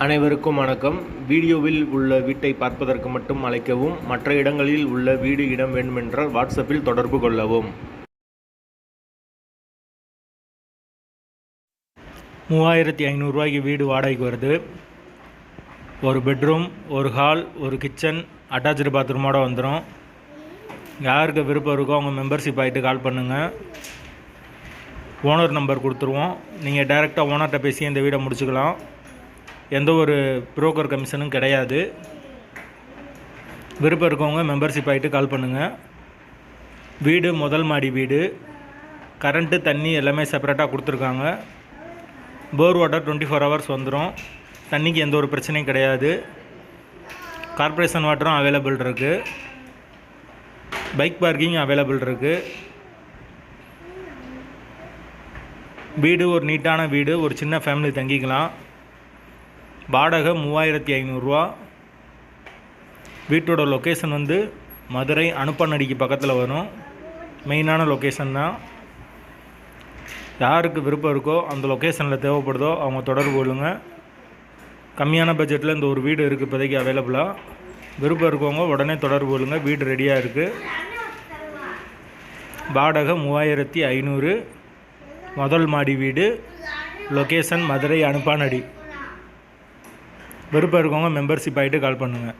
அனைவருக்கும் வணக்கம். வீடியோவில் உள்ள வீட்டை பார்ப்பதற்கு மட்டும் அழைக்கவும். மற்ற இடங்களில் உள்ள வீடு இடம் வேண்டுமென்றால் வாட்ஸ்அப்பில் தொடர்பு கொள்ளவும். 3500 ரூபாய்க்கு வீடு வாடகைக்கு வருது. ஒரு பெட்ரூம், ஒரு ஹால், ஒரு கிச்சன், அட்டாச்சு பாத்ரூமோடு வந்துடும். யாருக்கு விருப்பம் இருக்கோ அவங்க மெம்பர்ஷிப் ஆகிட்டு கால் பண்ணுங்கள். ஓனர் நம்பர் கொடுத்துருவோம். நீங்கள் டைரெக்டாக ஓனர்கிட்ட பேசி இந்த வீடை முடிச்சுக்கலாம். எந்த ஒரு புரோக்கர் கமிஷனும் கிடையாது. விருப்பம் இருக்கவங்க மெம்பர்ஷிப் ஆகிட்டு கால் பண்ணுங்கள். வீடு முதல் மாடி வீடு. கரண்ட்டு தண்ணி எல்லாமே செப்பரேட்டாக கொடுத்துருக்காங்க. போர் வாட்டர் 24 ஹவர்ஸ் வந்துடும். தண்ணிக்கு எந்த ஒரு பிரச்சனையும் கிடையாது. கார்ப்பரேஷன் வாட்டரும் அவைலபிள் இருக்குது. பைக் பார்க்கிங் அவைலபிள் இருக்குது. வீடு ஒரு நீட்டான வீடு. ஒரு சின்ன ஃபேமிலி தங்கிக்கலாம். வாடகை 3500 ரூபா. வீட்டோட லொக்கேஷன் மதுரை அனுப்பநடிக்கு பக்கத்தில் வரும். மெயினான லொக்கேஷன் தான். யாருக்கு விருப்பம் இருக்கோ அந்த லொக்கேஷனில் தேவைப்படுதோ அவங்க தொடர்பு கொள்ளுங்க. கம்மியான பட்ஜெட்டில் இந்த ஒரு வீடு இருக்குது இப்போதைக்கு அவைலபிளாக. விருப்பம் இருக்கவங்க உடனே தொடர்பு கொள்ளுங்க. வீடு ரெடியாக இருக்குது. வாடகை 3500. முதல் மாடி வீடு. லொக்கேஷன் மதுரை அனுப்பநடி. விருப்பம் இருக்கவங்க மெம்பர்ஷிப் ஆகிட்டு கால் பண்ணுங்கள்.